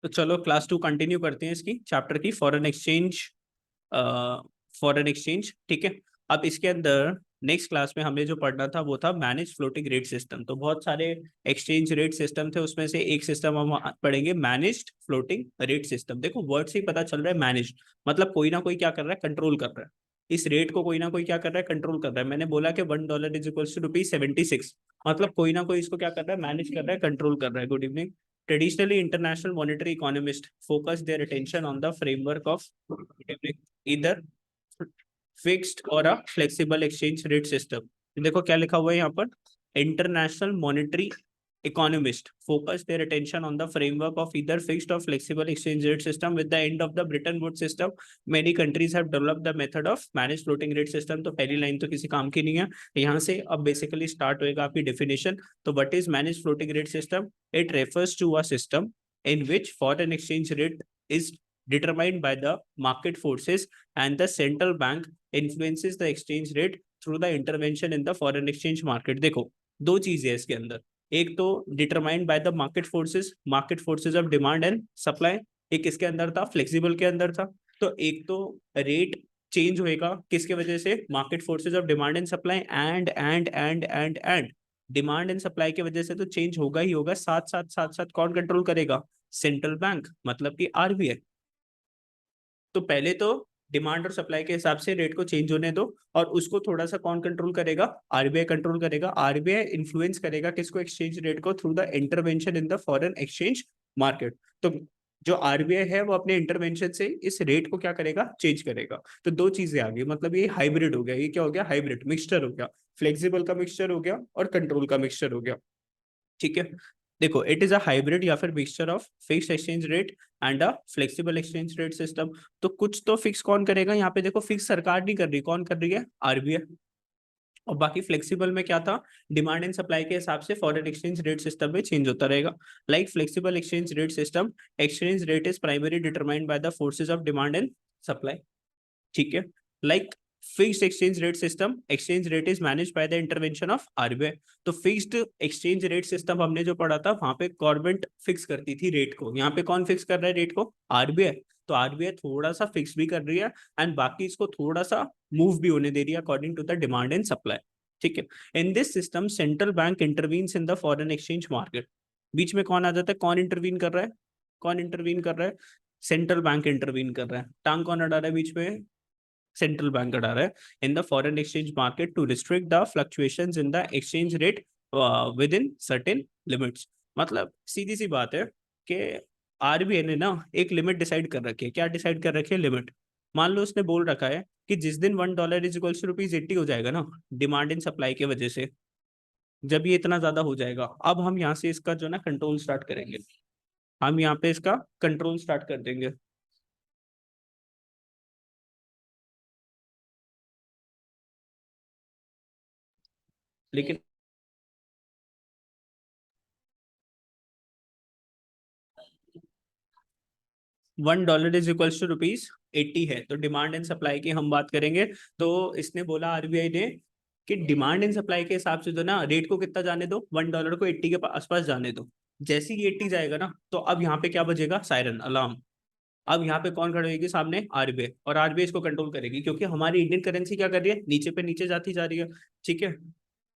तो चलो class 2 continue करते हैं इसकी चैप्टर की फॉरेन एक्सचेंज। फॉरेन एक्सचेंज ठीक है। अब इसके अंदर नेक्स्ट क्लास में हमें जो पढ़ना था वो था मैनेज फ्लोटिंग रेट सिस्टम। तो बहुत सारे एक्सचेंज रेट सिस्टम थे, उसमें से एक सिस्टम हम पढ़ेंगे मैनेज्ड फ्लोटिंग रेट सिस्टम। देखो वर्ड से ही पता चल रहा है मैनेज मतलब कोई ना कोई क्या कर रहा है, कंट्रोल कर रहा है। इस रेट को कोई ना कोई क्या कर रहा है, कंट्रोल कर रहा है। मैंने बोला कि $1 इज इक्वल टू ₹76, मतलब कोई ना कोई इसको क्या कर रहा है, मैनेज कर रहा है, कंट्रोल कर रहा है। Good evening. Traditionally, international monetary economists focus their attention on the framework of either fixed or a flexible exchange rate system. देखो क्या लिखा हुआ है यहाँ पर, international monetary economists focus their attention on the framework of either fixed or flexible exchange rate system. With the end of the Bretton Woods system, many countries have developed the method of managed floating rate system. तो पहली line तो किसी काम की नहीं है। यहाँ से अब बेसिकली स्टार्ट होएगा आपकी डेफिनेशन। तो what is manage floating rate system? It refers to a system in which foreign exchange rate is determined by the market forces and the central bank influences the exchange rate through the intervention in the foreign exchange market। देखो दो चीजें है इसके अंदर, एक तो determined by the market forces of demand and supply, एक इसके अंदर था फ्लेक्सिबल के अंदर था। तो एक तो रेट चेंज होएगा किसके वजह से, market forces of demand and supply and demand and supply की वजह से तो चेंज होगा ही होगा। साथ साथ कौन कंट्रोल करेगा, सेंट्रल बैंक मतलब कि आरबीआई। तो पहले तो डिमांड और सप्लाई के हिसाब से रेट को चेंज होने दो, और उसको थोड़ा सा कौन कंट्रोल करेगा, आरबीआई कंट्रोल करेगा। आरबीआई इन्फ्लुएंस करेगा किसको, एक्सचेंज रेट को, through the intervention in the foreign exchange market. तो जो आरबीआई है वो अपने इंटरवेंशन से इस रेट को क्या करेगा, चेंज करेगा। तो दो चीजें आ गई, मतलब ये हाइब्रिड हो गया। ये क्या हो गया, हाइब्रिड मिक्सचर हो गया। फ्लेक्सिबल का मिक्सचर हो गया और कंट्रोल का मिक्सचर हो गया। ठीक है। देखो इट इज अ हाइब्रिड या फिर mixture of fixed exchange rate and a flexible exchange rate system. तो कुछ तो फिक्स कौन करेगा, यहाँ पे देखो फिक्स सरकार नहीं कर रही, कौन कर रही है, आरबीआई। और बाकी फ्लेक्सिबल में क्या था, डिमांड एंड सप्लाई के हिसाब से फॉरेन एक्सचेंज रेट सिस्टम में चेंज होता रहेगा। Like flexible exchange rate system, exchange rate is primary determined by the forces of demand and supply. ठीक है। Like fixed exchange rate system, exchange rate is manage by the intervention of RBI. तो fixed exchange rate system हमने जो पढ़ा था वहां पे government fix करती थी रेट को, यहाँ पे कौन फिक्स कर रहा है रेट को, आरबीआई। तो आरबीआई थोड़ा सा फिक्स भी कर रही है एंड बाकी इसको थोड़ा सा मूव भी होने दे रही है according to the demand and supply. ठीक है। In this system central bank intervenes in the foreign exchange market. बीच में कौन आ जाता है, कौन इंटरवीन कर रहा है, कौन इंटरवीन कर रहा है, सेंट्रल बैंक इंटरवीन कर रहा है। टांग कौन अड़ा रहा है बीच में, सेंट्रल बैंक अड़ा रहा है in the foreign exchange market to restrict the fluctuations in the exchange rate within certain limits. मतलब सीधी सी बात है कि आरबीआई ने ना एक लिमिट डिसाइड कर रखी है। क्या डिसाइड कर रखी है, लिमिट। मान लो उसने बोल रखा है कि जिस दिन $1 इज इक्वल टू ₹80 हो जाएगा ना, डिमांड इन सप्लाई की वजह से, जब ये इतना ज्यादा हो जाएगा, अब हम यहाँ से इसका जो ना कंट्रोल स्टार्ट करेंगे। हम यहाँ पे इसका कंट्रोल स्टार्ट कर देंगे। लेकिन $1 इज इक्वल्स टू ₹80 है, तो डिमांड एंड सप्लाई की हम बात करेंगे। तो इसने बोला आरबीआई ने कि डिमांड एंड सप्लाई के हिसाब से तो ना रेट को कितना जाने दो, $1 को 80 के आसपास जाने दो। जैसे ही 80 जाएगा ना, तो अब यहाँ पे क्या बजेगा, सायरन अलार्म। अब यहाँ पे कौन खड़े होगी सामने, आरबीआई। और आरबीआई इसको कंट्रोल करेगी क्योंकि हमारी इंडियन करेंसी क्या कर रही है, नीचे पे नीचे जाती जा रही है। ठीक है।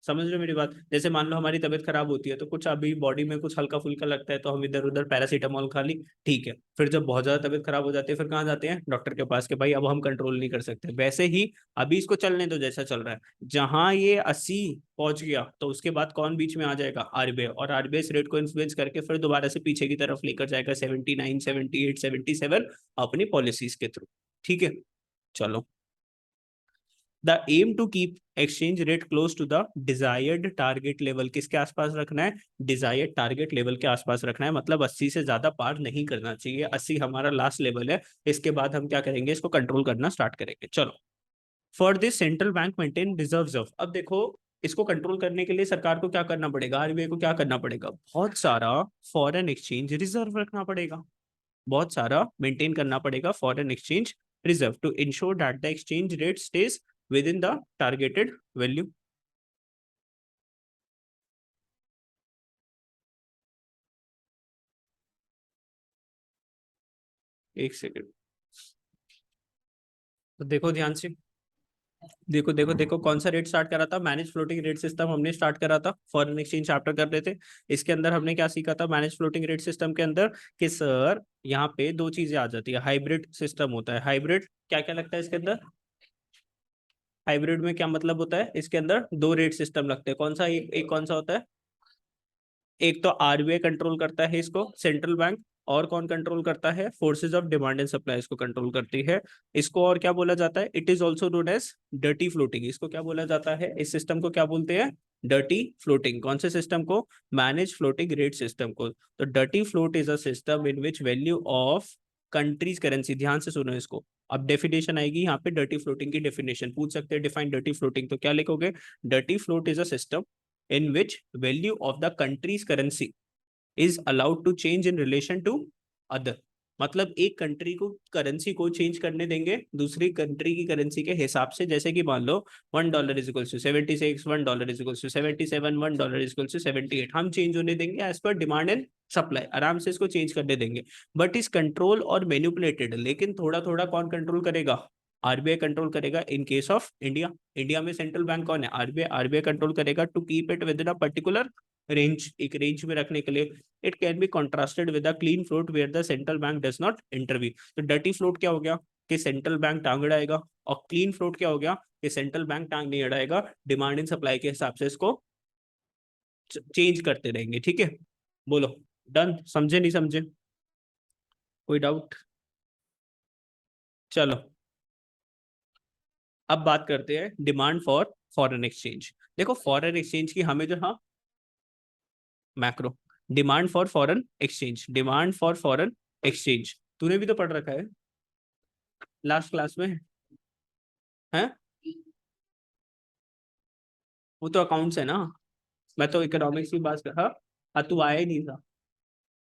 समझ रहे हो मेरी बात। जैसे मान लो हमारी तबीयत खराब होती है, तो कुछ अभी बॉडी में कुछ हल्का फुल्का लगता है तो हम इधर उधर पैरासीटामोल खा ली, ठीक है। फिर जब बहुत ज्यादा तबीयत खराब हो जाती है, फिर कहाँ जाते हैं, डॉक्टर के पास, के भाई अब हम कंट्रोल नहीं कर सकते। वैसे ही अभी इसको चलने दो जैसा चल रहा है। जहां ये 80 पहुंच गया, तो उसके बाद कौन बीच में आ जाएगा, आरबीआई। और आरबीआई इस रेट को इन्फ्लुएंस करके फिर दोबारा से पीछे की तरफ लेकर जाएगा 79, 78, 77 अपनी पॉलिसीज के थ्रू। ठीक है। चलो, the aim to keep exchange rate close to the desired target level. किसके आसपास रखना है, डिजायर्ड टारगेट लेवल के आसपास रखना है। मतलब 80 से ज्यादा पार नहीं करना चाहिए। 80 हमारा लास्ट लेवल है। इसके बाद हम क्या करेंगे, इसको कंट्रोल करना स्टार्ट करेंगे। चलो, for this central bank maintain reserve of. अब देखो इसको कंट्रोल करने के लिए सरकार को क्या करना पड़ेगा, आरबीआई को क्या करना पड़ेगा, बहुत सारा फॉरेन एक्सचेंज रिजर्व रखना पड़ेगा। बहुत सारा मेंटेन करना पड़ेगा foreign exchange reserve to ensure that the exchange rate stays within the targeted value. एक सेकेंड, तो देखो ध्यान से, देखो देखो देखो, कौन सा रेट स्टार्ट करा था, मैनेज फ्लोटिंग रेट सिस्टम हमने स्टार्ट करा था, फॉरेन एक्सचेंज चैप्टर कर रहे थे। इसके अंदर हमने क्या सीखा था मैनेज फ्लोटिंग रेट सिस्टम के अंदर, कि सर यहाँ पे दो चीजें आ जाती है, हाइब्रिड सिस्टम होता है। हाइब्रिड क्या क्या लगता है इसके अंदर, हाइब्रिड में क्या मतलब होता है, इसके अंदर दो रेट सिस्टम लगते हैं। कौन सा, एक कौन सा होता है, एक तो आरबीआई कंट्रोल करता है इसको, सेंट्रल बैंक, और कौन कंट्रोल करता है, forces of demand and supply इसको कंट्रोल करती है। इसको और क्या बोला जाता है, it is also known as dirty floating. इसको क्या बोला जाता है, इस सिस्टम को क्या बोलते हैं, डर्टी फ्लोटिंग। कौन से सिस्टम को, मैनेज फ्लोटिंग रेट सिस्टम को। तो dirty float is a system in which value of countries currency, ध्यान से सुनो इसको, अब डेफिनेशन आएगी यहाँ पे, डर्टी फ्लोटिंग की डेफिनेशन पूछ सकते हैं, डिफाइन डर्टी फ्लोटिंग, तो क्या लिखोगे, dirty float is a system in which value of the country's currency is allowed to change in relation to other। मतलब एक कंट्री को करेंसी को चेंज करने देंगे दूसरी कंट्री की करेंसी के हिसाब से, जैसे कि मान लो $1 is equals to 76, $1 is equals to 77, $1 is equals to 78, हम चेंज होने देंगे as per demand and supply, आराम से इसको चेंज करने देंगे। बट इस कंट्रोल और मैनिपुलेटेड, लेकिन थोड़ा थोड़ा कौन कंट्रोल करेगा, आरबीआई कंट्रोल करेगा। In case of India, India में सेंट्रल बैंक कौन है, आरबीआई, आरबीआई कंट्रोल करेगा to keep it within a particular range, एक रेंज में रखने के लिए। It can be contrasted with a clean float where the central bank does not interview. तो डर्टी फ्लोट क्या हो गया, कि सेंट्रल बैंक टांग अड़ाएगा, और क्लीन फ्लोट क्या हो गया, कि सेंट्रल बैंक टांग नहीं अड़ाएगा, डिमांड एंड सप्लाई के हिसाब से इसको चेंज करते रहेंगे। ठीक है, बोलो, डन, समझे नहीं समझे, कोई डाउट। चलो अब बात करते हैं डिमांड फॉर फॉरेन एक्सचेंज। देखो फॉरेन एक्सचेंज की हमें जो, हाँ macro, demand for foreign exchange, demand for foreign exchange, तूने भी तो पढ़ रखा है लास्ट क्लास में, है, वो तो अकाउंट्स है ना, मैं तो इकोनॉमिक्स की बात कर, हाँ हाँ, तू आया ही नहीं था।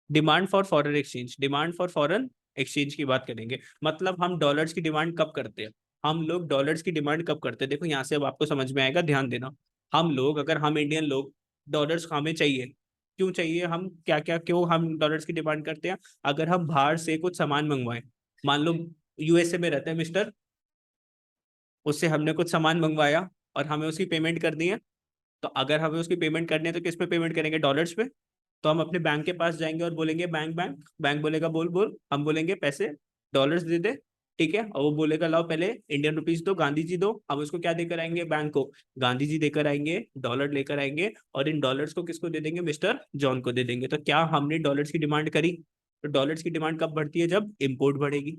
Demand for foreign exchange, demand for foreign exchange की बात करेंगे। मतलब हम डॉलर्स की डिमांड कब करते हैं, हम लोग डॉलर्स की डिमांड कब करते हैं, देखो यहाँ से अब आपको समझ में आएगा, ध्यान देना। हम लोग, अगर हम इंडियन लोग, डॉलर्स हमें चाहिए, क्यों चाहिए, हम क्या क्या क्यों हम डॉलर्स की डिमांड करते हैं, अगर हम बाहर से कुछ सामान मंगवाएं, मान लो यूएसए में रहते हैं मिस्टर, उससे हमने कुछ सामान मंगवाया और हमें उसकी पेमेंट करनी है, तो अगर हमें उसकी पेमेंट करनी है तो किस पे पेमेंट करेंगे, डॉलर्स पे। तो हम अपने बैंक के पास जाएंगे और बोलेंगे बैंक बैंक, बैंक बोलेगा बोल बोल, हम बोलेंगे पैसे डॉलर्स दे दे, ठीक है, और वो बोलेगा लाओ पहले इंडियन रुपीज दो, गांधी जी दो, हम उसको क्या देकर आएंगे बैंक को, गांधी जी देकर आएंगे, डॉलर लेकर आएंगे, और इन डॉलर्स को किसको दे देंगे, मिस्टर जॉन को दे देंगे। तो क्या हमने डॉलर्स की डिमांड करी, तो डॉलर्स की डिमांड कब बढ़ती है, जब इम्पोर्ट बढ़ेगी।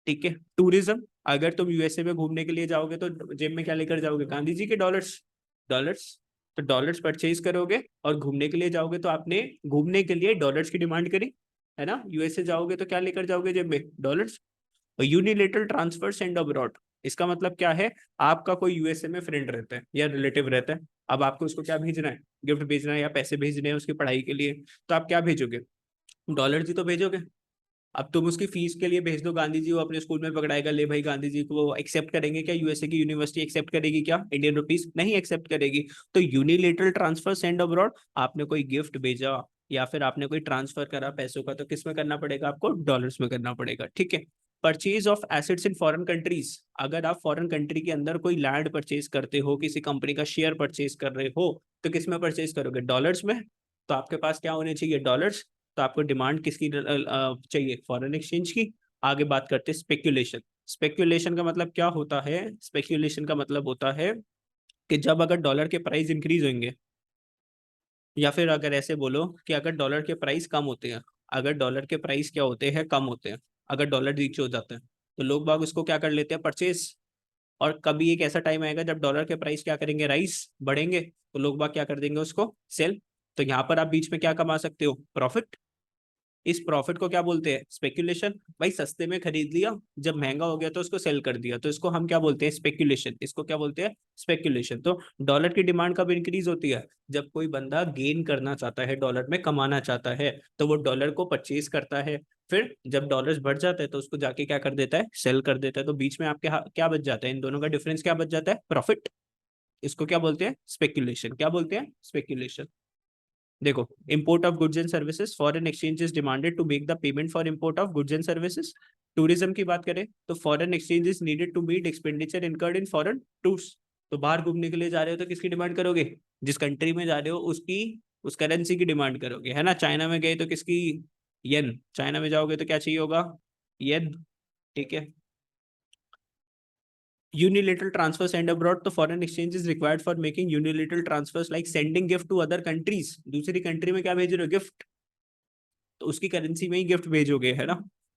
ठीक है, टूरिज्म, अगर तुम यूएसए में घूमने के लिए जाओगे तो जेब में क्या लेकर जाओगे, गांधी जी के डॉलर्स, डॉलर्स, तो डॉलर्स परचेज करोगे, और घूमने के लिए जाओगे तो आपने घूमने के लिए डॉलर्स की डिमांड करी, है ना, यूएसए जाओगे तो क्या लेकर जाओगे जेब में, डॉलर्स। और यूनिलेटरल ट्रांसफर सेंड अब्रॉड, इसका मतलब क्या है, आपका कोई यूएसए में फ्रेंड रहता है या रिलेटिव रहता है, अब आपको उसको क्या भेजना है, गिफ्ट भेजना है या पैसे भेजने हैं उसकी पढ़ाई के लिए, तो आप क्या भेजोगे, डॉलर्स ही तो भेजोगे। अब तुम उसकी फीस के लिए भेज दो, गांधी जी वो अपने स्कूल में पकड़ाएगा, ले भाई गांधी जी को, वो एक्सेप्ट करेंगे क्या, यूएसए की यूनिवर्सिटी एक्सेप्ट करेगी क्या, इंडियन रुपीस नहीं एक्सेप्ट करेगी। तो यूनिलेटरल ट्रांसफर सेंड अब्रॉड, आपने कोई गिफ्ट भेजा या फिर आपने कोई ट्रांसफर करा पैसों का, तो किस में करना पड़ेगा आपको, डॉलर्स में करना पड़ेगा। ठीक है, purchase of assets in foreign countries, अगर आप फॉरेन कंट्री के अंदर कोई लैंड परचेज करते हो, किसी कंपनी का शेयर परचेज कर रहे हो, तो किस में परचेज करोगे, डॉलर्स में। तो आपके पास क्या होने चाहिए, डॉलर्स। तो आपको डिमांड किसकी चाहिए, फॉरेन एक्सचेंज की। आगे बात करते हैं स्पेक्यूलेशन। स्पेक्यूलेशन का मतलब क्या होता है, स्पेक्यूलेशन का मतलब होता है कि जब अगर डॉलर के प्राइस इंक्रीज होंगे, या फिर अगर ऐसे बोलो कि अगर डॉलर के प्राइस कम होते हैं, अगर डॉलर के प्राइस क्या होते हैं, कम होते हैं, अगर डॉलर नीचे हो जाते हैं, तो लोग बाग उसको क्या कर लेते हैं, परचेज। और कभी एक ऐसा टाइम आएगा जब डॉलर के प्राइस क्या करेंगे, राइस बढ़ेंगे, तो लोग बाग क्या कर देंगे, उसको सेल। तो यहाँ पर आप बीच में क्या कमा सकते हो, प्रॉफिट। इस प्रॉफिट को क्या बोलते हैं, स्पेक्यूलेशन। भाई सस्ते में खरीद लिया, जब महंगा हो गया तो उसको सेल कर दिया, तो इसको हम क्या बोलते हैं, स्पेक्यूलेशन। इसको क्या बोलते हैं, स्पेक्यूलेशन। तो डॉलर की डिमांड कब इंक्रीज होती है, जब कोई बंदा गेन करना चाहता है, डॉलर में कमाना चाहता है, तो वो डॉलर को परचेज करता है। फिर जब डॉलर्स बढ़ जाता है तो उसको जाके क्या कर देता है, सेल कर देता है। तो बीच में आपके क्या बच जाता है, इन दोनों का डिफरेंस क्या बच जाता है, प्रॉफिट। इसको क्या बोलते हैं, स्पेक्यूलेशन। क्या बोलते हैं, स्पेक्यूलेशन। देखो, import of goods and services, foreign exchange is demanded to make the payment for import of goods and services. Tourism की बात करें तो foreign exchange is needed to meet expenditure incurred in foreign tours. तो बाहर घूमने के लिए जा रहे हो तो किसकी डिमांड करोगे? जिस कंट्री में जा रहे हो उसकी, उस करेंसी की डिमांड करोगे, है ना। चाइना में गए तो किसकी? येन। चाइना में जाओगे तो क्या चाहिए होगा? येन। ठीक है। Unilateral transfer sent abroad, तो foreign exchange is required for making unilateral transfers like sending gift to other countries। दूसरी कंट्री में क्या भेज रहे हो? गिफ्ट। तो उसकी करेंसी में ही गिफ्ट भेजोगे, है ना।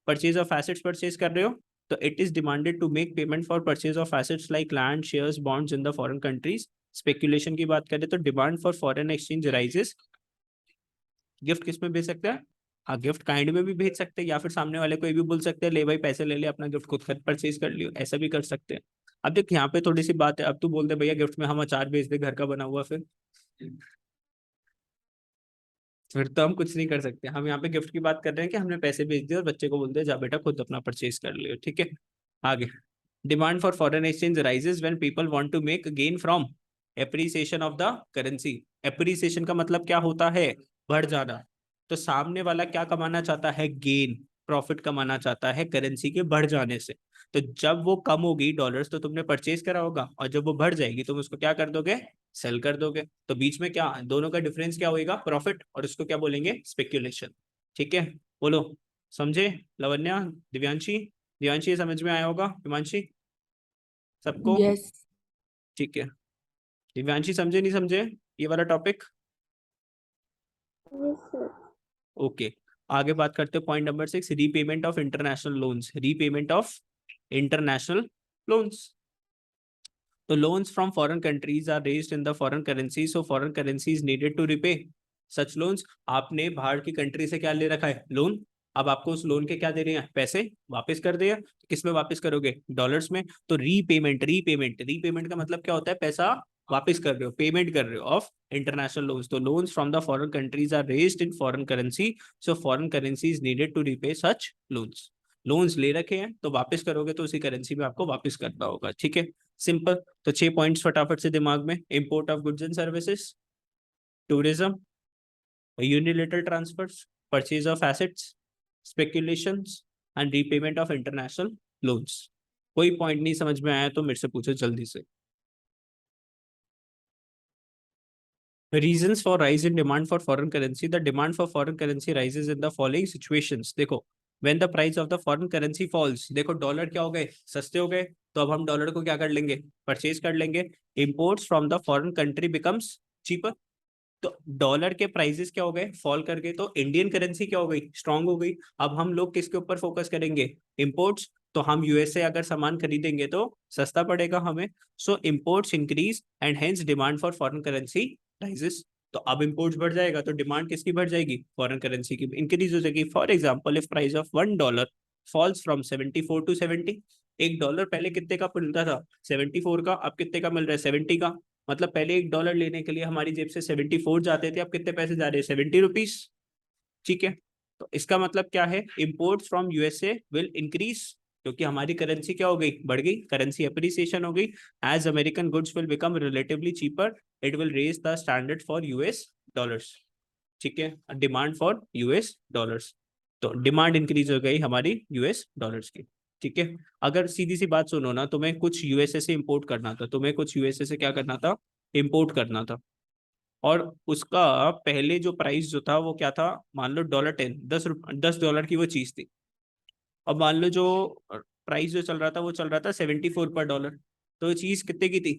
परचेज ऑफ एसेट्स परचेज कर रहे हो तो it is demanded to make payment for purchase of assets like land, shares, bonds in the foreign countries. Speculation की बात करें तो demand for foreign exchange rises. Gift किस में भेज सकते हैं? हाँ, गिफ्ट काइंड में भी भेज सकते हैं, या फिर सामने वाले को ये भी बोल सकते हैं ले भाई पैसे ले ले, अपना गिफ्ट खुद परचेज कर लियो, ऐसा भी कर सकते हैं। अब देख यहाँ पे थोड़ी सी बात है, अब तू बोल दे भैया गिफ्ट में हम अचार भेज दे घर का बना हुआ, फिर तो हम कुछ नहीं कर सकते। हम यहाँ पे गिफ्ट की बात कर रहे हैं कि हमने पैसे भेज दिए और बच्चे को बोल दिया जा बेटा खुद अपना परचेज कर लियो, ठीक है। आगे, demand for foreign exchange rises when people want to make gain from appreciation of the currency. Appreciation का मतलब क्या होता है? बढ़ जाना। तो सामने वाला क्या कमाना चाहता है? गेन, प्रॉफिट कमाना चाहता है करेंसी के बढ़ जाने से। तो जब वो कम होगी डॉलर्स तो तुमने परचेज करा होगा, और जब वो बढ़ जाएगी तुम उसको क्या कर दोगे? सेल कर दोगे। तो बीच में क्या, दोनों का डिफरेंस क्या होगा? प्रॉफिट। और उसको क्या बोलेंगे? स्पेक्यूलेशन। ठीक है, बोलो समझे? लवन्या, दिव्यांशी, दिव्यांशी समझ में आया होगा? हिमांशी, सबको? यस। ठीक है। दिव्यांशी समझे नहीं समझे ये वाला टॉपिक? ओके। आगे बात करते हैं point number 6, repayment of international loans. Repayment of international loans. तो loans from foreign countries are raised in the foreign currency, so foreign currency is needed to repay such loans। आपने बाहर की country से क्या ले रखा है? लोन। अब आपको उस लोन के क्या दे रहे हैं? पैसे वापस कर दिया। किस में वापस करोगे? डॉलर्स में। तो रीपेमेंट, रीपेमेंट, रीपेमेंट का मतलब क्या होता है? पैसा वापस कर रहे हो, पेमेंट कर रहे हो ऑफ इंटरनेशनल लोन्स। तो loans from the foreign countries are raised in foreign currency, so foreign currency is needed to repay such loans. Loans ले रखे हैं तो वापस करोगे तो उसी करेंसी में आपको वापस करना होगा, ठीक है। सिंपल। तो 6 पॉइंट्स फटाफट से दिमाग में, import of goods and services, tourism, unilateral transfers, purchase of assets, speculations and repayment of international loans. कोई पॉइंट नहीं समझ में आया तो मेरे से पूछो जल्दी से। Reasons for rise in demand for foreign currency, the demand for foreign currency rises in the following situations। देखो, when the price of the foreign currency falls, देखो डॉलर क्या हो गए? सस्ते हो गए। तो अब हम डॉलर को क्या कर लेंगे? परचेज कर लेंगे। Imports from the foreign country becomes cheaper. तो डॉलर के प्राइसेस क्या हो गए? फॉल कर गए। तो इंडियन करेंसी क्या हो गई? स्ट्रांग हो गई। अब हम लोग किसके ऊपर फोकस करेंगे? इंपोर्ट्स। तो हम यूएसए अगर सामान खरीदेंगे तो सस्ता पड़ेगा हमें। So imports increase and hence demand for foreign currency rises. तो अब इंपोर्ट्स बढ़ जाएगा तो डिमांड किसकी बढ़ जाएगी? फॉरेन करेंसी की इंक्रीज हो जाएगी। For example, if price of $1 falls from 74 to 70। एक डॉलर पहले कितने का मिलता था? 74 का। अब कितने का मिल रहा है? 70 का। मतलब पहले $1 लेने के लिए हमारी जेब से 74 जाते थे, अब कितने पैसे जा रहे हैं? 70 रुपीज। ठीक है। तो इसका मतलब क्या है? Imports from USA will increase, क्योंकि हमारी करेंसी क्या हो गई? बढ़ गई, करेंसी अप्रिसिएशन हो गई। As American goods will become relatively cheaper, it will raise the standard for US dollars. ठीक है, डिमांड फॉर यूएस डॉलर्स। तो डिमांड इंक्रीज हो गई हमारी यूएस डॉलर्स की। ठीक है। अगर सीधी सी बात सुनो ना, तुम्हें कुछ यूएसए से इंपोर्ट करना था, तुम्हें कुछ यूएसए से क्या करना था? इंपोर्ट करना था। और उसका पहले जो प्राइस जो था वो क्या था? मान लो $10, $10 की वो चीज थी। अब मान लो जो प्राइस जो चल रहा था वो चल रहा था 74 पर डॉलर। तो चीज कितने की थी?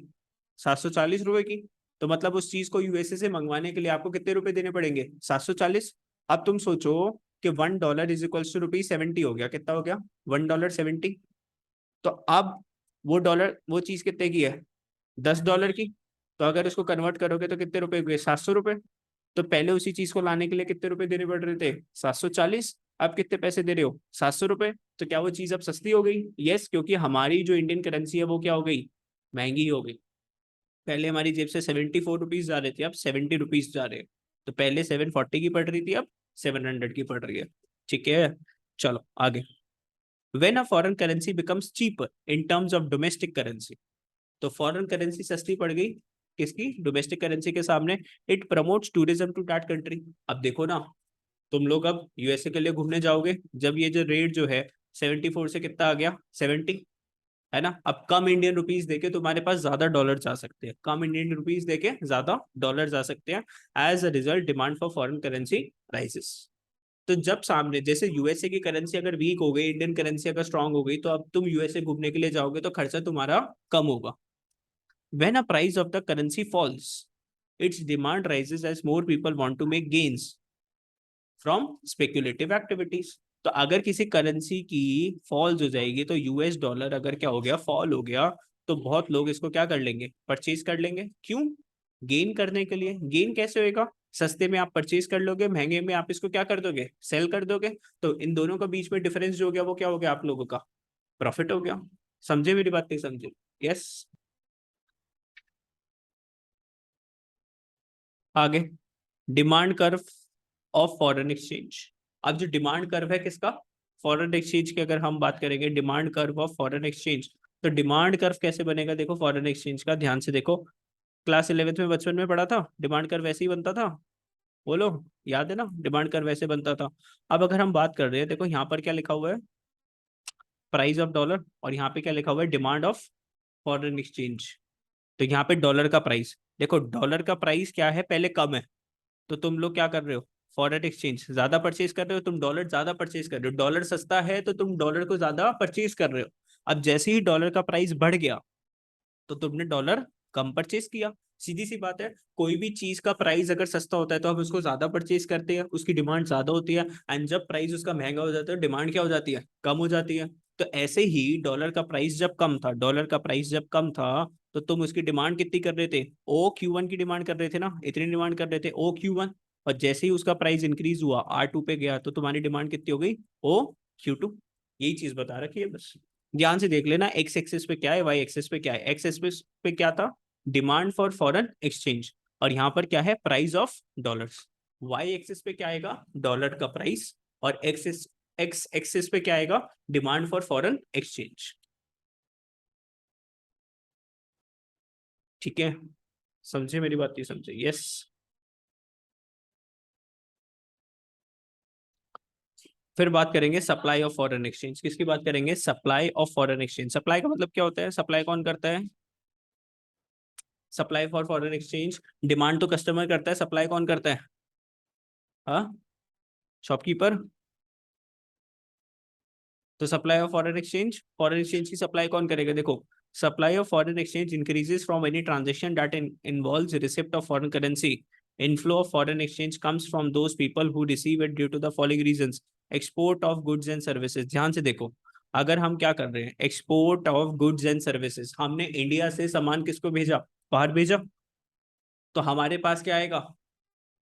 740 रुपए की। तो मतलब उस चीज को यूएसए से मंगवाने के लिए आपको कितने रुपए देने पड़ेंगे? 740। अब तुम सोचो कि $1 इज इक्वल्स टू ₹70 हो गया। कितना हो गया? $1.70। तो अब वो डॉलर, वो चीज कितने की है? $10 की। तो अगर इसको कन्वर्ट करोगे तो कितने रुपए हुए? 700 रुपए। तो पहले उसी चीज को लाने के लिए कितने रुपए देने पड़ रहे थे? 740। अब कितने पैसे दे रहे हो? 700 रुपए। तो क्या वो चीज अब सस्ती हो गई? यस, क्योंकि हमारी जो इंडियन करेंसी है वो क्या हो गई? महंगी हो गई। पहले हमारी जेब से 74 रुपीज जा रहे थे, अब 70 रुपीज जा रहे हैं। तो पहले 740 की पड़ रही थी, अब 700 की पड़ रही है। ठीक है, चलो आगे। When a foreign currency becomes cheaper in terms of domestic currency, तो फॉरेन करेंसी सस्ती पड़ गई किसकी, डोमेस्टिक करेंसी के सामने। It promotes tourism to that country. अब देखो ना, तुम लोग अब यूएसए के लिए घूमने जाओगे, जब ये जो रेट जो है 74 से कितना आ गया, 70, है ना। अब कम इंडियन रुपीस देके तुम्हारे पास ज्यादा डॉलर जा सकते हैं, कम इंडियन रुपीस देके ज्यादा डॉलर जा सकते हैं। As a result demand for foreign currency rises. तो जब सामने जैसे यूएसए की करेंसी अगर वीक हो गई, इंडियन करेंसी अगर स्ट्रांग हो गई, तो अब तुम यूएसए घूमने के लिए जाओगे तो खर्चा तुम्हारा कम होगा। When a price of the currency falls, its demand rises as more people want to make gains from speculative activities. तो अगर किसी करेंसी की फॉल्स हो जाएगी, तो यूएस डॉलर अगर क्या हो गया, फॉल हो गया, तो बहुत लोग इसको क्या कर लेंगे, परचेज कर लेंगे। क्यों? गेन करने के लिए। गेन कैसे होएगा? सस्ते में आप परचेज कर लोगे, महंगे में आप इसको क्या कर दोगे, सेल कर दोगे। तो इन दोनों का बीच में डिफरेंस जो हो गया, वो क्या हो गया, आप लोगों का प्रॉफिट हो गया। समझे मेरी बात, नहीं समझे? यस। आगे, demand curve of foreign exchange. अब जो डिमांड कर्व है किसका, फॉरेन एक्सचेंज की अगर हम बात करेंगे, demand curve of foreign exchange, तो डिमांड कर्व कैसे बनेगा, देखो फॉरेन एक्सचेंज का, ध्यान से देखो। क्लास 11th में बचपन में पढ़ा था, डिमांड कर्व वैसे ही बनता था। बोलो, याद है ना, डिमांड कर्व वैसे बनता था। अब अगर हम बात कर रहे हैं, देखो यहाँ पर क्या लिखा हुआ है, प्राइस ऑफ डॉलर, और यहाँ पे क्या लिखा हुआ है, डिमांड ऑफ फॉरेन एक्सचेंज। तो यहाँ पे डॉलर का प्राइस, देखो डॉलर का प्राइस क्या है, पहले कम है, तो तुम लोग क्या कर रहे हो, फॉरेन एक्सचेंज ज्यादा परचेज कर रहे हो, तुम डॉलर ज्यादा परचेज कर रहे हो, डॉलर सस्ता है तो तुम डॉलर को ज्यादा परचेज कर रहे हो। अब जैसे ही डॉलर का प्राइस बढ़ गया, तो तुमने डॉलर कम परचेज किया। सीधी सी बात है, कोई भी चीज का प्राइस अगर सस्ता होता है तो हम उसको ज्यादा परचेज करते हैं, उसकी डिमांड ज्यादा होती है। एंड जब प्राइस उसका महंगा हो जाता है, डिमांड क्या हो जाती है, कम हो जाती है। तो ऐसे ही डॉलर का प्राइस जब कम था, डॉलर का प्राइस जब कम था, तो तुम उसकी डिमांड कितनी कर रहे थे, O Q1 की डिमांड कर रहे थे ना, इतनी डिमांड कर रहे थे O Q1। और जैसे ही उसका प्राइस इंक्रीज हुआ, R2 पे गया, तो तुम्हारी डिमांड कितनी हो गई, O Q2। यही चीज बता रखी है बस। ध्यान से देख लेना, एक्स एक्सिस पे क्या है, वाई एक्सिस पे क्या है। एक्स एक्सिस पे क्या था, डिमांड फॉर फॉरेन एक्सचेंज, और यहाँ पर क्या है, price of dollars. Y axis पे क्या आएगा, डॉलर का प्राइस, और एक्स एक्सिस पे क्या आएगा, डिमांड फॉर फॉरेन एक्सचेंज। ठीक है, समझे मेरी बात, नहीं समझे? यस। फिर बात करेंगे सप्लाई ऑफ फॉरेन एक्सचेंज। किसकी बात करेंगे, supply of foreign exchange. Supply का मतलब क्या होता है, सप्लाई कौन करता है, supply for foreign exchange. Demand तो कस्टमर करता है, सप्लाई कौन करता है, हाँ, शॉपकीपर। तो supply of foreign exchange, foreign exchange की सप्लाई कौन करेगा, देखो supply of foreign exchange increases from any transaction that involves receipt of foreign currency. Inflow of foreign exchange comes from those people who receive it due to the following reasons. Export of goods and services. ध्यान से देखो, अगर हम क्या कर रहे हैं, export of goods and services, हमने इंडिया से सामान किसको भेजा, बाहर भेजा, तो हमारे पास क्या आएगा,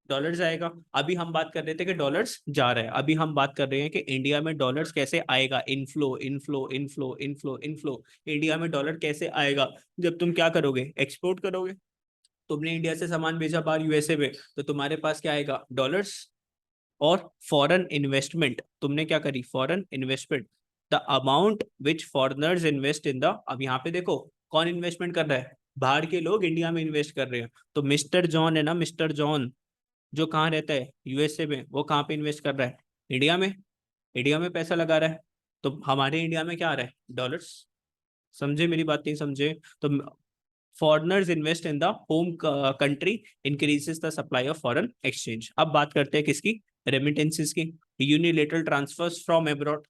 डॉलर्स आएगा। अभी हम बात कर रहे थे कि डॉलर्स जा रहा है, अभी हम बात कर रहे हैं कि इंडिया में डॉलर्स कैसे आएगा, inflow inflow inflow inflow inflow. India में डॉलर कैसे आएगा, जब तुम क्या करोगे, एक्सपोर्ट करोगे। तुमने इंडिया से सामान भेजा बाहर यूएसए में, तो तुम्हारे पास क्या आएगा, डॉलर्स। और फॉरेन इन्वेस्टमेंट, तुमने क्या करी, foreign investment, the amount which foreigners invest in the. अब यहाँ पे देखो, कौन इन्वेस्टमेंट कर रहा है, बाहर के लोग इंडिया में इन्वेस्ट कर रहे हैं। तो मिस्टर जॉन है ना, मिस्टर जॉन, जो कहाँ रहता है, यूएसए में, वो कहाँ पे इन्वेस्ट कर रहा है, इंडिया में। इंडिया में पैसा लगा रहा है, तो हमारे इंडिया में क्या आ रहा है, डॉलर्स। समझे मेरी बात, नहीं समझे? तो foreigners invest in the home country, increases the supply of foreign exchange. अब बात करते हैं किसकी, रेमिटेंसेस की। Unilateral transfers from abroad.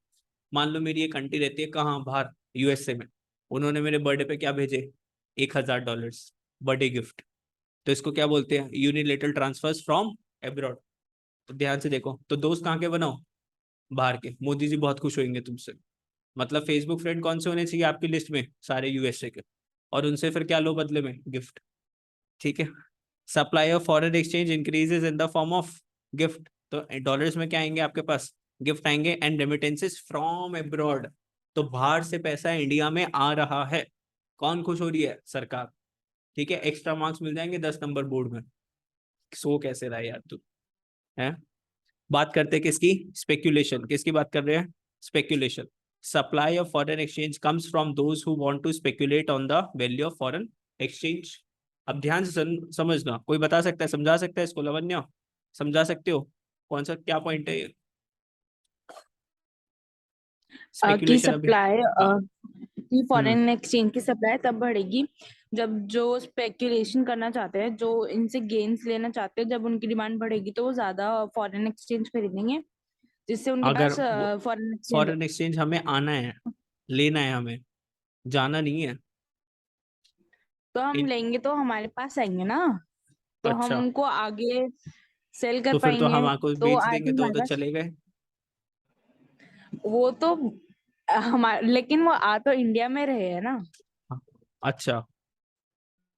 मान लो मेरी एक आंटी रहती है कहाँ, बाहर यूएसए में, उन्होंने मेरे बर्थडे पे क्या भेजे, $1000 बर्थडे गिफ्ट। तो इसको क्या बोलते हैं, यूनिलेटरल ट्रांसफर्स फ्रॉम एब्रॉड। तो ध्यान से देखो, तो दोस्त कहाँ के बनाओ, बाहर के। मोदी जी बहुत खुश होंगे तुमसे। मतलब फेसबुक फ्रेंड कौन से होने चाहिए आपकी लिस्ट में, सारे यूएसए के। और उनसे फिर क्या लो बदले में, गिफ्ट। ठीक है। Supply of foreign exchange increases in the form of gift. तो डॉलर्स में क्या आएंगे आपके पास, गिफ्ट आएंगे। एंड रेमिटेंसेस फ्रॉम एब्रॉड, तो बाहर से पैसा इंडिया में आ रहा है। कौन खुश हो रही है, सरकार। ठीक है, एक्स्ट्रा मार्क्स मिल जाएंगे 10 नंबर बोर्ड में। सो कैसे रहा यार तू, है। बात करते हैं किसकी, स्पेक्यूलेशन। किसकी बात कर रहे हैं, speculation. Supply of foreign exchange comes from those who want to speculate on the value of foreign exchange. अब ध्यान से समझना, कोई बता सकता है, समझा सकता है इसको? लवन्या, समझा सकते हो कौन सा क्या पॉइंट है ये? की स्पेकुलेशन अभी। सप्लाई हाँ। की हम्म। फॉरेन एक्सचेंज की सप्लाई तब बढ़ेगी जब जो स्पेक्यूलेशन करना चाहते हैं, जो इनसे गेन्स लेना चाहते हैं, जब उनकी डिमांड बढ़ेगी तो वो ज्यादा फॉरेन एक्सचेंज खरीदेंगे, जिससे उनके अगर पास वो फॉरेन एक्सचेंज। फॉरेन एक्सचेंज हमें आना है, लेना है हमें, जाना नहीं है। तो हम इन लेंगे तो हमारे पास आएंगे ना, तो हम अच्छा, उनको आगे सेल कर तो फिर तो पाएंगे। हम आपको तो बेच आई देंगे थिंक तो वो हमारे तो पास चले गए। वो तो हमारे, लेकिन वो आ तो इंडिया में रहे हैं ना। हाँ, अच्छा,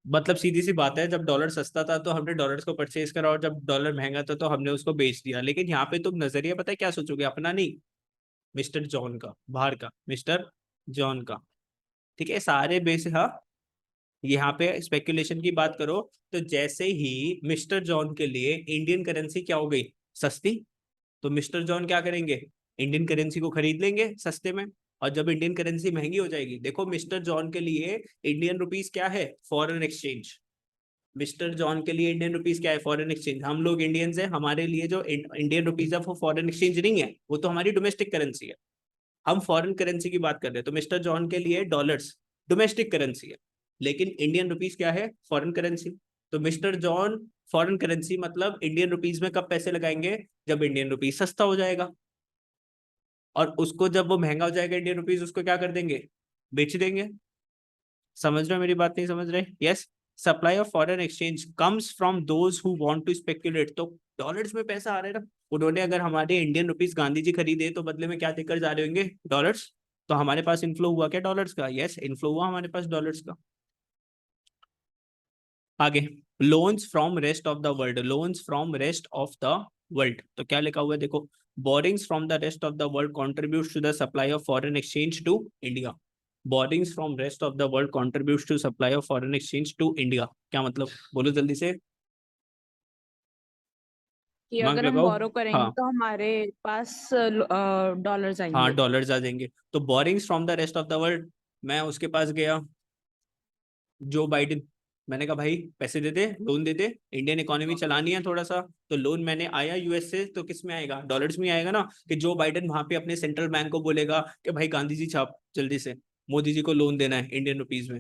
मतलब सीधी सी बात है, जब डॉलर सस्ता था तो हमने डॉलर्स को परचेज करा, और जब डॉलर महंगा था तो हमने उसको बेच दिया। लेकिन यहाँ पे तुम नजरिया पता है क्या सोचोगे? अपना नहीं, मिस्टर जॉन का, बाहर का मिस्टर जॉन का। ठीक है, सारे बेस, हाँ। यहाँ पे स्पेकुलेशन की बात करो, तो जैसे ही मिस्टर जॉन के लिए इंडियन करेंसी क्या हो गई? सस्ती। तो मिस्टर जॉन क्या करेंगे? इंडियन करेंसी को खरीद लेंगे सस्ते में। और जब इंडियन करेंसी महंगी हो जाएगी, देखो मिस्टर जॉन के लिए इंडियन रुपीस क्या है? Foreign exchange. मिस्टर जॉन के लिए इंडियन रुपीस क्या है? Foreign exchange. हम लोग इंडियंस हैं, हमारे लिए जो इंडियन रुपीस है वो फॉरेन एक्सचेंज नहीं है, वो तो हमारी डोमेस्टिक करेंसी है। हम फॉरेन करेंसी की बात कर रहे हैं, तो मिस्टर जॉन के लिए डॉलर्स डोमेस्टिक करेंसी है, लेकिन इंडियन रुपीस क्या है? Foreign currency. तो मिस्टर जॉन फॉरेन करेंसी मतलब इंडियन रुपीस में कब पैसे लगाएंगे? जब इंडियन रुपीस सस्ता हो जाएगा। और उसको जब वो महंगा हो जाएगा इंडियन रुपीस, उसको क्या कर देंगे? बेच देंगे। समझ रहे हो मेरी बात? नहीं समझ रहे? Yes. Supply of foreign exchange comes from those who want to speculate. तो डॉलर्स में पैसा आ रहा है ना, उन्होंने अगर हमारे इंडियन रुपीस गांधी जी खरीदे तो बदले में क्या देकर जा रहे होंगे? डॉलर्स। तो हमारे पास इन्फ्लो हुआ क्या डॉलर्स का? यस, इन्फ्लो हुआ हमारे पास डॉलर्स का। आगे, loans from rest of the world, loans from rest of the world, तो क्या लिखा हुआ है देखो, borrowings from the rest of the world contributes to the supply of foreign exchange to India. Borrowings from rest of the world contributes to supply of foreign exchange to India, क्या मतलब? बोलो जल्दी से, कि दिमाग अगर हम लगाओ। बोरो करेंगे हाँ, तो हमारे पास डॉलर्स हाँ आएंगे। डॉलर्स आ जाएंगे। तो borrowings from the rest of the world, मैं उसके पास गया, जो बाइडेन, मैंने कहा भाई पैसे दे दे, लोन दे दे, इंडियन इकोनॉमी चलानी है थोड़ा सा। तो लोन मैंने आया यूएस से, तो किस में आएगा? डॉलर्स में आएगा ना। कि जो बाइडेन वहां पे अपने सेंट्रल बैंक को बोलेगा कि भाई गांधी जी छाप जल्दी से, मोदी जी को लोन देना है इंडियन रुपीज में,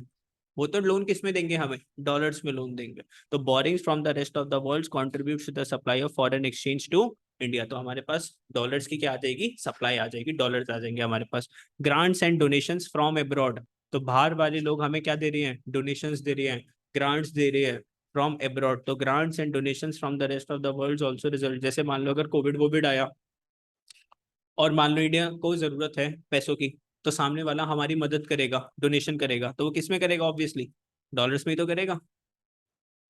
वो तो लोन किस में देंगे हमें? डॉलर्स में लोन देंगे। तो borrowings from the rest of the world contribute to the supply of foreign exchange to India, तो हमारे पास डॉलर्स की क्या आ जाएगी? सप्लाई आ जाएगी, डॉलर्स आ जाएंगे हमारे पास। Grants and donations from abroad, तो बाहर वाले लोग हमें क्या दे रहे हैं? डोनेशंस दे रहे हैं, ग्रांट्स दे रहे हैं फ्रॉम अब्रॉड। तो grants and donations from the rest of the world also result, जैसे मान लो अगर कोविड वोविड आया और मान लो इंडिया को जरूरत है पैसों की, तो सामने वाला हमारी मदद करेगा, डोनेशन करेगा, तो वो किस में करेगा? ऑब्वियसली डॉलर्स में ही तो करेगा।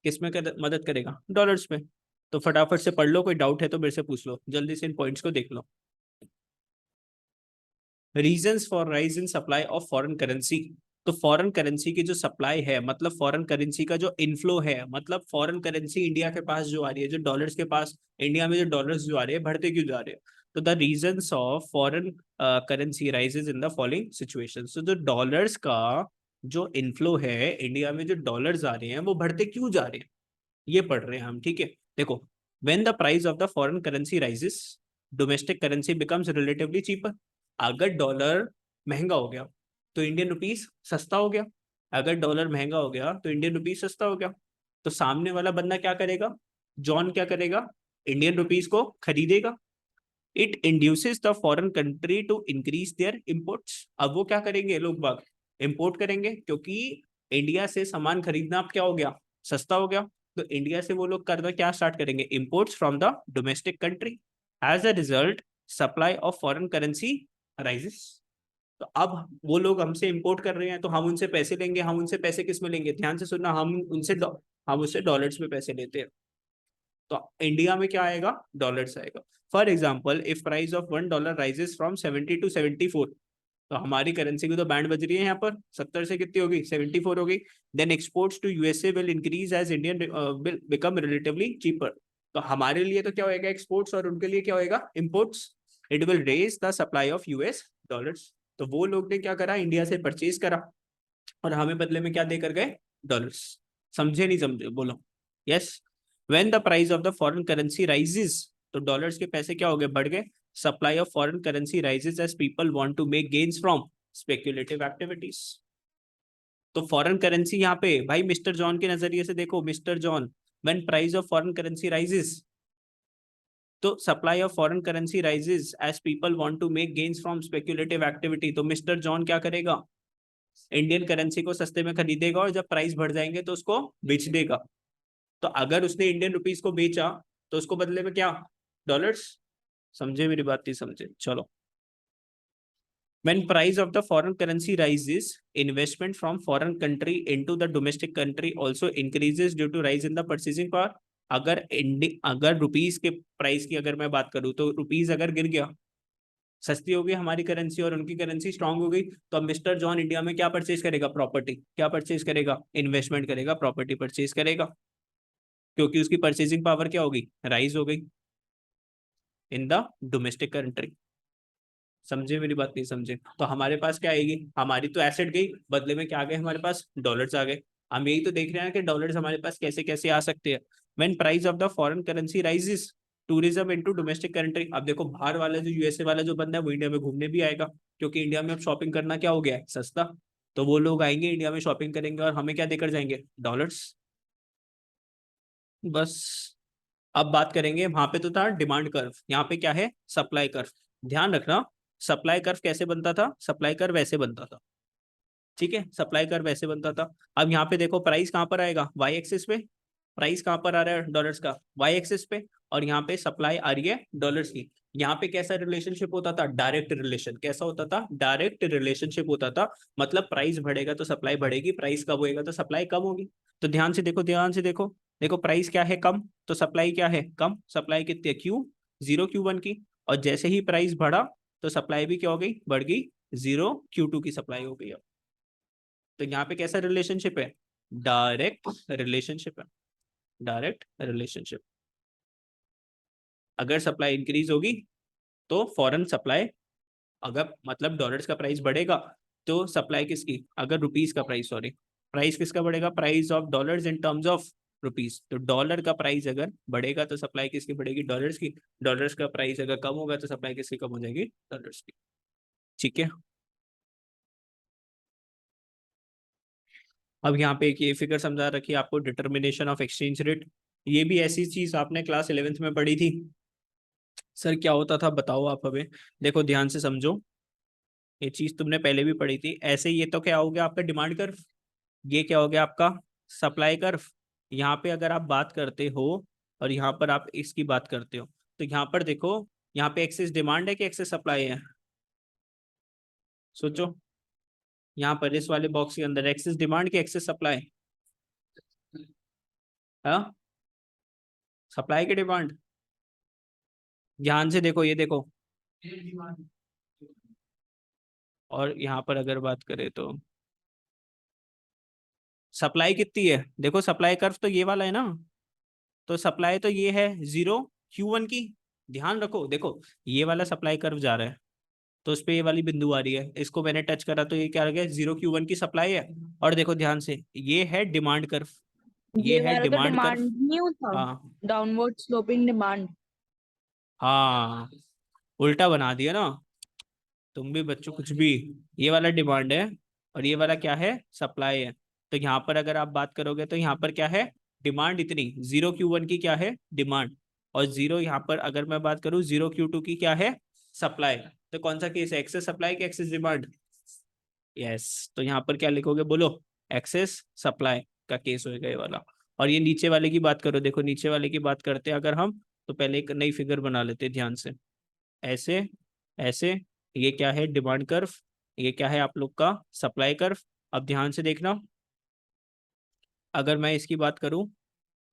किस में मदद करेगा? डॉलर्स में। तो फटाफट से पढ़ लो, कोई डाउट है तो मेरे से पूछ लो, जल्दी से इन पॉइंट्स को देख लो। Reasons for rise in supply of foreign currency, तो फॉरेन करेंसी की जो सप्लाई है, मतलब फॉरेन करेंसी का जो इनफ्लो है, मतलब फॉरेन करेंसी इंडिया के पास जो आ रही है, जो डॉलर्स के पास इंडिया में जो डॉलर्स जो आ रहे हैं, बढ़ते क्यों जा रहे हैं? तो the reasons of foreign currency rises in the following situation, तो जो डॉलर्स का जो इनफ्लो है इंडिया में, जो डॉलर्स आ रहे हैं वो बढ़ते क्यों जा रहे हैं, ये पढ़ रहे हैं हम। ठीक है, देखो, when the price of the foreign currency rises, domestic currency becomes relatively cheaper. अगर डॉलर महंगा हो गया तो इंडियन रुपीस सस्ता हो गया, अगर डॉलर महंगा हो गया तो इंडियन रुपीस सस्ता हो गया। तो सामने वाला बंदा क्या करेगा? जॉन क्या करेगा? इंडियन रुपीस को खरीदेगा। It induces the foreign country to increase their imports. अब वो क्या करेंगे लोग बाग? इम्पोर्ट करेंगे, क्योंकि इंडिया से सामान खरीदना अब क्या हो गया? सस्ता हो गया। तो इंडिया से वो लोग करना क्या स्टार्ट करेंगे? Imports from the domestic country. As a result, supply of foreign currency rises. तो अब वो लोग हमसे इंपोर्ट कर रहे हैं, तो हम उनसे पैसे लेंगे, हम उनसे पैसे किस में लेंगे? ध्यान से सुनना, हम उससे डॉलर्स में पैसे लेते हैं। तो इंडिया में क्या आएगा? डॉलर्स आएगा। For example, if price of $1 rises from 70 to 74, तो हमारी करेंसी की तो बैंड बज रही है यहाँ पर, 70 से कितनी होगी? 74 होगी। Then exports to USA will increase as Indian will become relatively cheaper. तो हमारे लिए तो क्या होएगा? एक्सपोर्ट्स, और उनके लिए क्या होएगा? Imports. It will raise the supply of US dollars. तो वो लोग ने क्या करा? इंडिया से परचेज करा, और हमें बदले में क्या देकर गए? डॉलर्स। समझे नहीं समझे बोलो। Yes, when the price of the foreign currency rises, तो डॉलर्स के पैसे क्या हो गए, बढ़ गए। Supply of foreign currency rises as people want to make gains from speculative activities. तो फॉरेन करेंसी यहाँ पे भाई मिस्टर जॉन के नजरिए से देखो, mister John, when price of foreign currency rises, तो supply of foreign currency rises as people want to make gains from speculative activity. तो मिस्टर जॉन क्या करेगा, इंडियन करेंसी को सस्ते में खरीदेगा और जब प्राइस बढ़ जाएंगे तो उसको बेच देगा। तो अगर उसने इंडियन रुपीस को बेचा तो उसको बदले में क्या, डॉलर्स। समझे मेरी बात, नहीं समझे, चलो। When price of the foreign currency rises, investment from foreign country into the domestic country also increases due to rise in the purchasing power। अगर रुपीस के प्राइस की अगर मैं बात करूं तो रुपीस अगर गिर गया, सस्ती हो गई हमारी करेंसी और उनकी करेंसी स्ट्रांग हो गई, तो अब मिस्टर जॉन इंडिया में क्या परचेज करेगा, प्रॉपर्टी। क्या परचेज करेगा, इन्वेस्टमेंट करेगा, प्रॉपर्टी परचेज करेगा, क्योंकि उसकी परचेजिंग पावर क्या होगी, राइज हो गई इन द डोमेस्टिक कंट्री। समझे मेरी बात, नहीं समझे। तो हमारे पास क्या आएगी, हमारी तो एसेट गई, बदले में क्या आ गए हमारे पास, डॉलर्स आ गए। हम यही तो देख रहे हैं कि डॉलर्स हमारे पास कैसे कैसे आ सकते हैं। When price of the foreign currency rises, tourism into domestic country. अब देखो बाहर वाला जो यूएसए वाला जो बंदा है वो इंडिया में घूमने भी आएगा, क्योंकि इंडिया में अब शॉपिंग करना क्या हो गया है, सस्ता। तो वो लोग आएंगे इंडिया में शॉपिंग करेंगे और हमें क्या देकर जाएंगे, डॉलर्स। बस। अब बात करेंगे, वहां पे तो था डिमांड कर्व, यहाँ पे क्या है, सप्लाई कर्व। ध्यान रखना, सप्लाई कर्व कैसे बनता था, सप्लाई कर्व वैसे बनता था, ठीक है, सप्लाई कर्व वैसे बनता था। अब यहाँ पे देखो प्राइस कहाँ पर आएगा, वाई एक्सिस पे। प्राइस कहाँ पर आ रहा है डॉलर्स का, वाई एक्सिस पे। और यहाँ पे सप्लाई आ रही है डॉलर्स की। यहाँ पे कैसा रिलेशनशिप होता था, डायरेक्ट रिलेशन। कैसा होता था, डायरेक्ट रिलेशनशिप होता था। मतलब प्राइस बढ़ेगा तो सप्लाई बढ़ेगी, प्राइस कम होएगा तो सप्लाई कम होगी। तो ध्यान से देखो, ध्यान से देखो, देखो प्राइस क्या है, कम, तो सप्लाई क्या है, कम। सप्लाई कितनी है, क्यू, 0 Q1 की। और जैसे ही प्राइस बढ़ा तो सप्लाई भी क्या हो गई, बढ़ गई, 0 Q2 की सप्लाई हो गई। अब तो यहाँ पे कैसा रिलेशनशिप है, डायरेक्ट रिलेशनशिप है, डायरेक्ट रिलेशनशिप। अगर सप्लाई इंक्रीज होगी तो फॉरेन सप्लाई, अगर मतलब डॉलर्स का प्राइस बढ़ेगा तो सप्लाई किसकी, अगर रुपीस का प्राइस, सॉरी, प्राइस किसका बढ़ेगा, price of dollars in terms of rupees. तो डॉलर का प्राइस अगर बढ़ेगा तो सप्लाई किसकी बढ़ेगी, डॉलर्स की। डॉलर्स का प्राइस अगर कम होगा तो सप्लाई किसकी कम हो जाएगी, डॉलर्स की। ठीक है। अब यहाँ पे एक ये फिगर समझा रखी है आपको, डिटर्मिनेशन ऑफ एक्सचेंज रेट। ये भी ऐसी चीज आपने क्लास 11th में पढ़ी थी। सर क्या होता था बताओ आप हमें। देखो ध्यान से समझो, ये चीज तुमने पहले भी पढ़ी थी। ऐसे ये तो क्या हो गया आपका डिमांड कर्व, ये क्या हो गया आपका सप्लाई कर्व। यहाँ पे अगर आप बात करते हो और यहाँ पर आप इसकी बात करते हो, तो यहाँ पर देखो, यहाँ पे एक्सेस डिमांड है कि एक्सेस सप्लाई है, सोचो। यहाँ पर इस वाले बॉक्स के अंदर एक्सेस डिमांड की एक्सेस सप्लाई, हाँ, सप्लाई की डिमांड। ध्यान से देखो, ये देखो, और यहाँ पर अगर बात करें तो सप्लाई कितनी है, देखो सप्लाई कर्व तो ये वाला है ना, तो सप्लाई तो ये है 0 Q1 की। ध्यान रखो, देखो ये वाला सप्लाई कर्व जा रहा है, तो उस पे ये वाली बिंदु आ रही है, इसको मैंने टच करा तो ये क्या आ गया, 0 Q1 की सप्लाई है। और देखो ध्यान से, ये है डिमांड कर्व, ये ये है वाला तो डिमांड कर्व। डिमांड नहीं होता, हाँ, डाउनवर्ड स्लोपिंग डिमांड। हाँ, उल्टा बना दिया ना तुम भी बच्चों, कुछ भी। ये वाला डिमांड है और ये वाला क्या है, सप्लाई है। तो यहाँ पर अगर आप बात करोगे तो यहाँ पर क्या है, डिमांड इतनी, 0 Q1 की क्या है, डिमांड। और 0 यहाँ पर अगर मैं बात करूँ 0 Q2 की क्या है, सप्लाई। तो कौन सा केस है, एक्सेस सप्लाई की एक्सेस डिमांड। यस, तो यहाँ पर क्या लिखोगे बोलो, एक्सेस सप्लाई का केस होगा ये वाला। और ये नीचे वाले की बात करो, देखो नीचे वाले की बात करते हैं अगर हम, तो पहले एक नई फिगर बना लेते हैं ध्यान से। ऐसे, ऐसे, ये क्या है, डिमांड कर्व, ये क्या है आप लोग का, सप्लाई कर्व। अब ध्यान से देखना, अगर मैं इसकी बात करूं,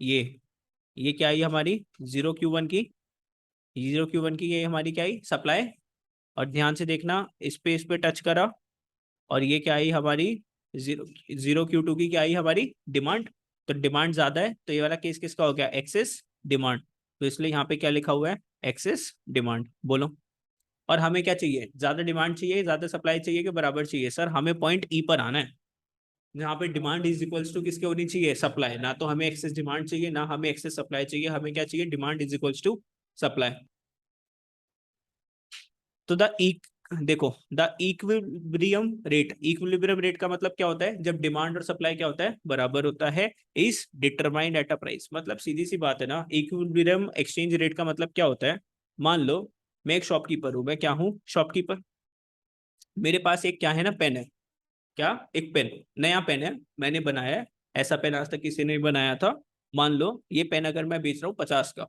ये क्या आई हमारी, 0 Q1 की, 0 Q1 की ये हमारी क्या आई, सप्लाई। और ध्यान से देखना, इस पे टच करा, और ये क्या आई हमारी, 0 Q2 की क्या आई हमारी, डिमांड। तो डिमांड ज्यादा है तो ये वाला केस किसका हो गया, एक्सेस डिमांड। तो इसलिए यहाँ पे क्या लिखा हुआ है, एक्सेस डिमांड, बोलो। और हमें क्या चाहिए, ज्यादा डिमांड चाहिए, ज्यादा सप्लाई चाहिए कि बराबर चाहिए, सर हमें पॉइंट ई पर आना है। जहाँ पे डिमांड इज इक्वल्स टू किसके होनी चाहिए, सप्लाई। ना तो हमें एक्सेस डिमांड चाहिए ना हमें एक्सेस सप्लाई चाहिए, हमें क्या चाहिए, demand is equals to supply. तो देखो द इक्विलिब्रियम रेट का मतलब क्या होता है, जब डिमांड और सप्लाई क्या होता है, बराबर होता है, is determined at a price. मतलब सीधी सी बात है ना, इक्विलिब्रियम एक्सचेंज रेट का मतलब क्या होता है, मान लो मैं एक शॉपकीपर हूं, मैं क्या हूँ, शॉपकीपर। मेरे पास एक क्या है ना, पेन है, क्या, एक पेन, नया पेन है, मैंने बनाया है, ऐसा पेन आज तक किसी ने नहीं बनाया था। मान लो ये पेन अगर मैं बेच रहा हूँ 50 का,